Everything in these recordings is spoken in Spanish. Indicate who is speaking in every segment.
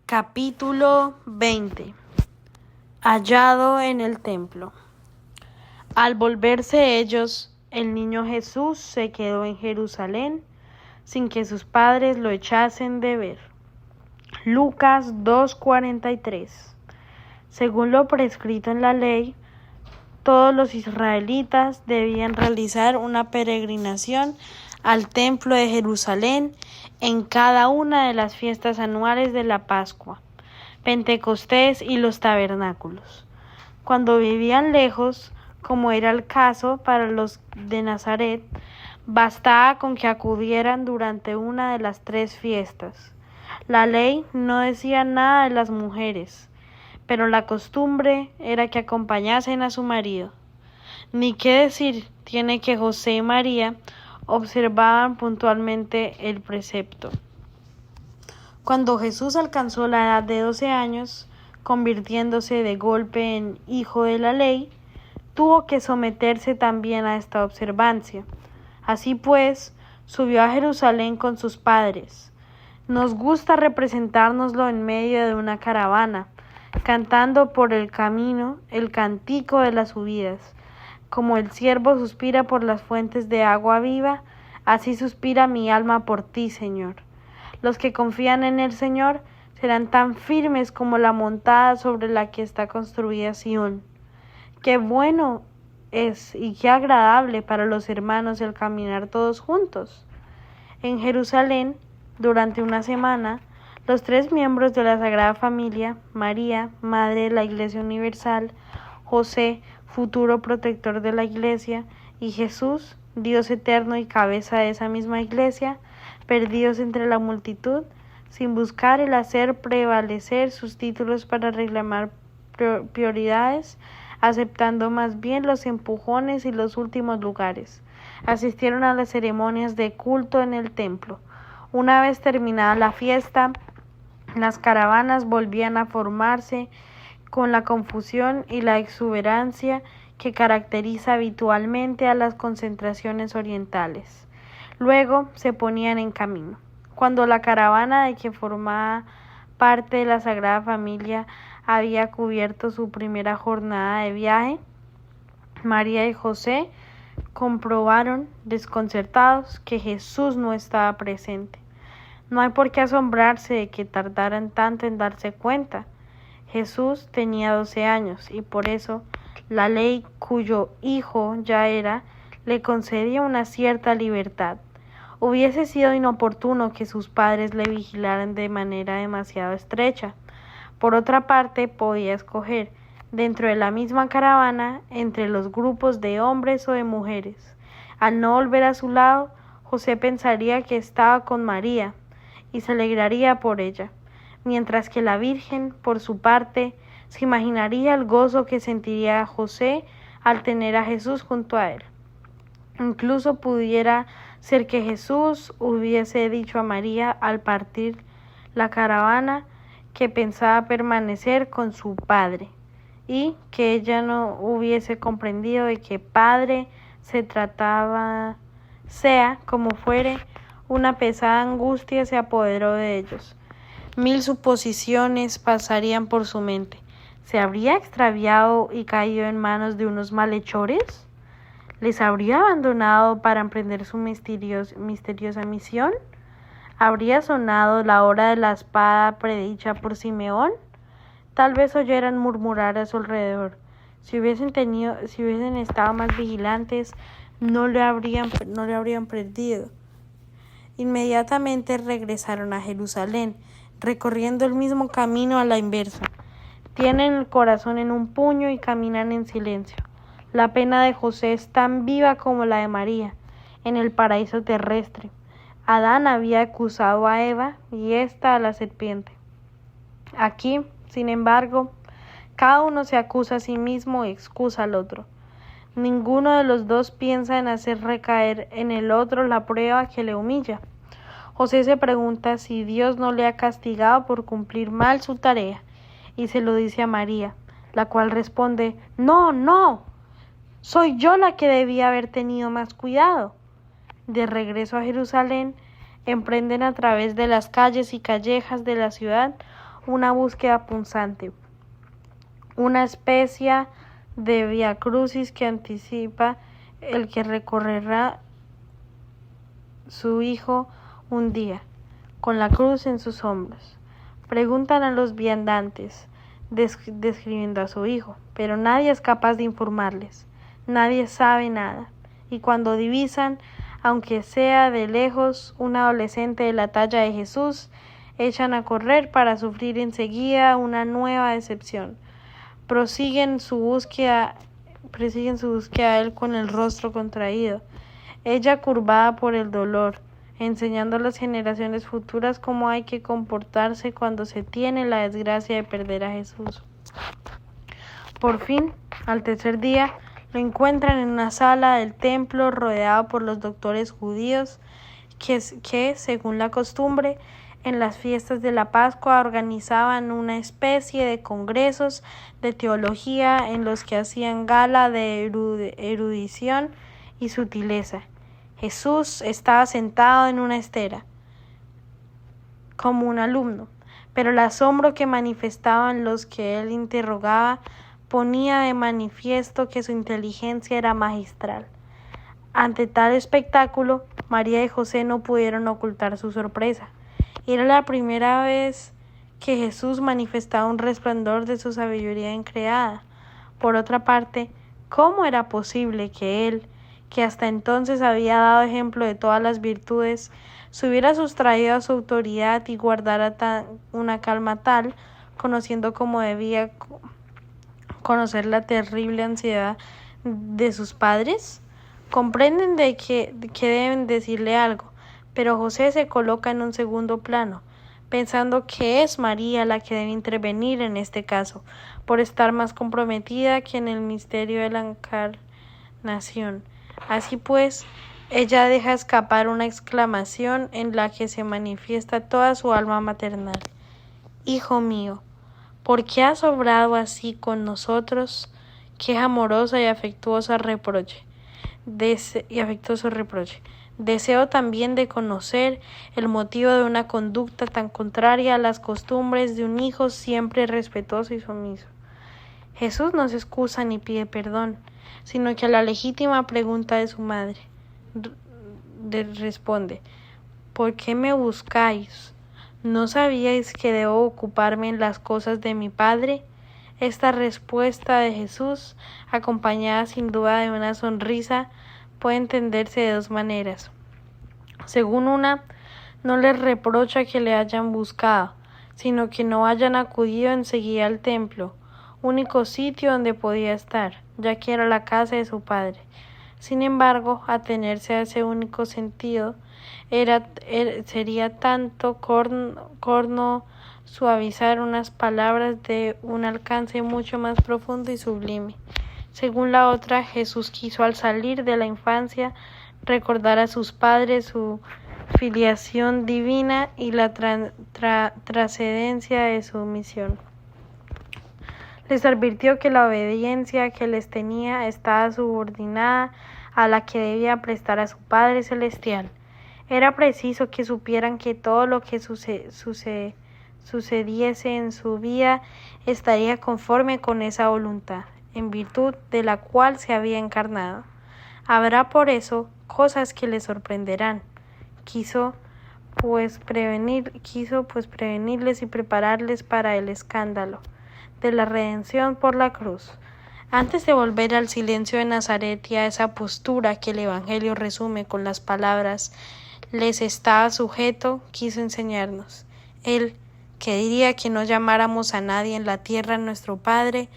Speaker 1: Capítulo 20. Hallado en el templo. Al volverse ellos, el niño Jesús se quedó en Jerusalén sin que sus padres lo echasen de ver. Lucas 2:43. Según lo prescrito en la ley, todos los israelitas debían realizar una peregrinación al templo de Jerusalén en cada una de las fiestas anuales de la Pascua, Pentecostés y los tabernáculos. Cuando vivían lejos, como era el caso para los de Nazaret, bastaba con que acudieran durante una de las 3 fiestas. La ley no decía nada de las mujeres, pero la costumbre era que acompañasen a su marido. Ni qué decir tiene que José y María observaban puntualmente el precepto. Cuando Jesús alcanzó la edad de 12 años, convirtiéndose de golpe en hijo de la ley, tuvo que someterse también a esta observancia. Así pues, subió a Jerusalén con sus padres. Nos gusta representárnoslo en medio de una caravana, cantando por el camino el cántico de las subidas. Como el ciervo suspira por las fuentes de agua viva, así suspira mi alma por ti, Señor. Los que confían en el Señor serán tan firmes como la montada sobre la que está construida Sión. Qué bueno es y qué agradable para los hermanos el caminar todos juntos. En Jerusalén, durante una semana, los 3 miembros de la Sagrada Familia, María, Madre de la Iglesia Universal, José, futuro protector de la Iglesia, y Jesús, Dios eterno y cabeza de esa misma Iglesia, perdidos entre la multitud, sin buscar el hacer prevalecer sus títulos para reclamar prioridades, aceptando más bien los empujones y los últimos lugares. Asistieron a las ceremonias de culto en el templo. Una vez terminada la fiesta, las caravanas volvían a formarse con la confusión y la exuberancia que caracteriza habitualmente a las concentraciones orientales. Luego se ponían en camino. Cuando la caravana de que formaba parte de la Sagrada Familia había cubierto su primera jornada de viaje, María y José comprobaron, desconcertados, que Jesús no estaba presente. No hay por qué asombrarse de que tardaran tanto en darse cuenta. Jesús tenía 12 años y por eso la ley, cuyo hijo ya era, le concedía una cierta libertad. Hubiese sido inoportuno que sus padres le vigilaran de manera demasiado estrecha. Por otra parte, podía escoger, dentro de la misma caravana, entre los grupos de hombres o de mujeres. Al no volver a su lado, José pensaría que estaba con María y se alegraría por ella, mientras que la Virgen, por su parte, se imaginaría el gozo que sentiría José al tener a Jesús junto a él. Incluso pudiera ser que Jesús hubiese dicho a María al partir la caravana que pensaba permanecer con su padre y que ella no hubiese comprendido de qué padre se trataba. Sea como fuere, una pesada angustia se apoderó de ellos. 1000 suposiciones pasarían por su mente. ¿Se habría extraviado y caído en manos de unos malhechores? ¿Les habría abandonado para emprender su misteriosa misión? ¿Habría sonado la hora de la espada predicha por Simeón? Tal vez oyeran murmurar a su alrededor. Si hubiesen estado más vigilantes, no le habrían perdido. Inmediatamente regresaron a Jerusalén, recorriendo el mismo camino a la inversa. Tienen el corazón en un puño y caminan en silencio. La pena de José es tan viva como la de María, en el paraíso terrestre. Adán había acusado a Eva y ésta a la serpiente. Aquí, sin embargo, cada uno se acusa a sí mismo y excusa al otro. Ninguno de los dos piensa en hacer recaer en el otro la prueba que le humilla. José se pregunta si Dios no le ha castigado por cumplir mal su tarea, y se lo dice a María, la cual responde: No, soy yo la que debía haber tenido más cuidado. De regreso a Jerusalén, emprenden a través de las calles y callejas de la ciudad una búsqueda punzante, una especie de vía crucis que anticipa el que recorrerá su hijo un día, con la cruz en sus hombros. Preguntan a los viandantes, describiendo a su hijo, pero nadie es capaz de informarles, nadie sabe nada, y cuando divisan, aunque sea de lejos, un adolescente de la talla de Jesús, echan a correr para sufrir enseguida una nueva decepción. Prosiguen su búsqueda a él con el rostro contraído, ella curvada por el dolor, enseñando a las generaciones futuras cómo hay que comportarse cuando se tiene la desgracia de perder a Jesús. Por fin, al tercer día, lo encuentran en una sala del templo rodeado por los doctores judíos que, según la costumbre, en las fiestas de la Pascua organizaban una especie de congresos de teología en los que hacían gala de erudición y sutileza. Jesús estaba sentado en una estera, como un alumno, pero el asombro que manifestaban los que él interrogaba ponía de manifiesto que su inteligencia era magistral. Ante tal espectáculo, María y José no pudieron ocultar su sorpresa. Era la primera vez que Jesús manifestaba un resplandor de su sabiduría increada. Por otra parte, ¿cómo era posible que él, que hasta entonces había dado ejemplo de todas las virtudes, se hubiera sustraído a su autoridad y guardara una calma tal, conociendo como debía conocer la terrible ansiedad de sus padres? Comprenden de que deben decirle algo, pero José se coloca en un segundo plano, pensando que es María la que debe intervenir en este caso, por estar más comprometida que en el misterio de la encarnación. Así pues, ella deja escapar una exclamación en la que se manifiesta toda su alma maternal. Hijo mío, ¿por qué has obrado así con nosotros? Qué amorosa y afectuoso reproche. Deseo también de conocer el motivo de una conducta tan contraria a las costumbres de un hijo siempre respetuoso y sumiso. Jesús no se excusa ni pide perdón, sino que a la legítima pregunta de su madre responde: ¿por qué me buscáis? ¿No sabíais que debo ocuparme en las cosas de mi Padre? Esta respuesta de Jesús, acompañada sin duda de una sonrisa, puede entenderse de dos maneras. Según una, no les reprocha que le hayan buscado, sino que no hayan acudido enseguida al templo, único sitio donde podía estar, ya que era la casa de su padre. Sin embargo, atenerse a ese único sentido sería tanto corno suavizar unas palabras de un alcance mucho más profundo y sublime. Según la otra, Jesús quiso al salir de la infancia recordar a sus padres su filiación divina y la trascendencia de su misión. Les advirtió que la obediencia que les tenía estaba subordinada a la que debía prestar a su Padre Celestial. Era preciso que supieran que todo lo que sucediese en su vida estaría conforme con esa voluntad, en virtud de la cual se había encarnado. Habrá por eso cosas que les sorprenderán. Quiso pues prevenirles y prepararles para el escándalo de la redención por la cruz. Antes de volver al silencio de Nazaret y a esa postura que el Evangelio resume con las palabras «les estaba sujeto», quiso enseñarnos. Él, que diría que no llamáramos a nadie en la tierra nuestro Padre,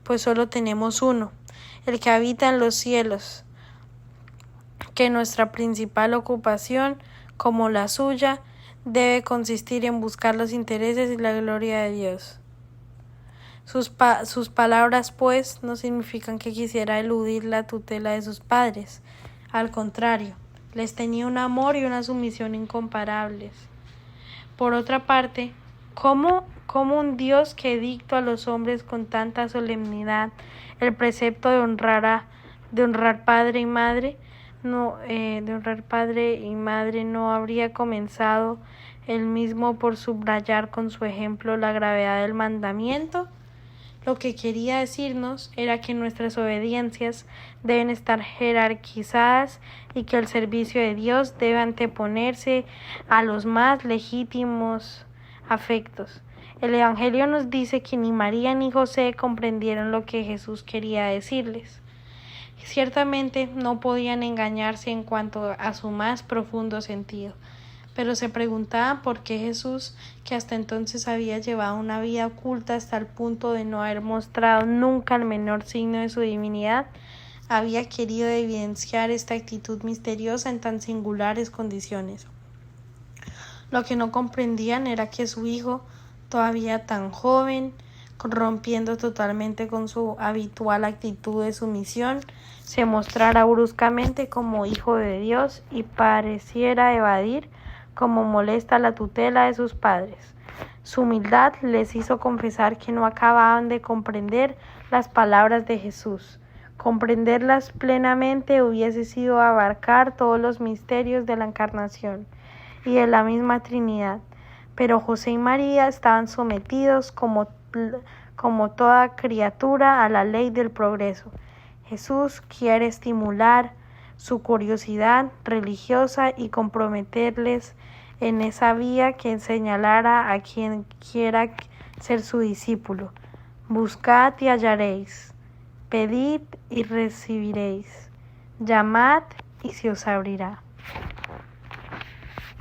Speaker 1: pues solo tenemos uno, el que habita en los cielos, que nuestra principal ocupación, como la suya, debe consistir en buscar los intereses y la gloria de Dios. Sus palabras, pues, no significan que quisiera eludir la tutela de sus padres. Al contrario, les tenía un amor y una sumisión incomparables. Por otra parte, ¿cómo un Dios que dictó a los hombres con tanta solemnidad el precepto de honrar padre y madre no habría comenzado él mismo por subrayar con su ejemplo la gravedad del mandamiento. Lo que quería decirnos era que nuestras obediencias deben estar jerarquizadas y que el servicio de Dios debe anteponerse a los más legítimos afectos. El Evangelio nos dice que ni María ni José comprendieron lo que Jesús quería decirles. Ciertamente no podían engañarse en cuanto a su más profundo sentido, pero se preguntaban por qué Jesús, que hasta entonces había llevado una vida oculta hasta el punto de no haber mostrado nunca el menor signo de su divinidad, había querido evidenciar esta actitud misteriosa en tan singulares condiciones. Lo que no comprendían era que su hijo, todavía tan joven, rompiendo totalmente con su habitual actitud de sumisión, se mostrara bruscamente como hijo de Dios y pareciera evadir como molesta la tutela de sus padres. Su humildad les hizo confesar que no acababan de comprender las palabras de Jesús. Comprenderlas plenamente hubiese sido abarcar todos los misterios de la Encarnación y de la misma Trinidad, pero José y María estaban sometidos como toda criatura a la ley del progreso. Jesús quiere estimular su curiosidad religiosa y comprometerles en esa vía que señalara a quien quiera ser su discípulo. Buscad y hallaréis, pedid y recibiréis, llamad y se os abrirá.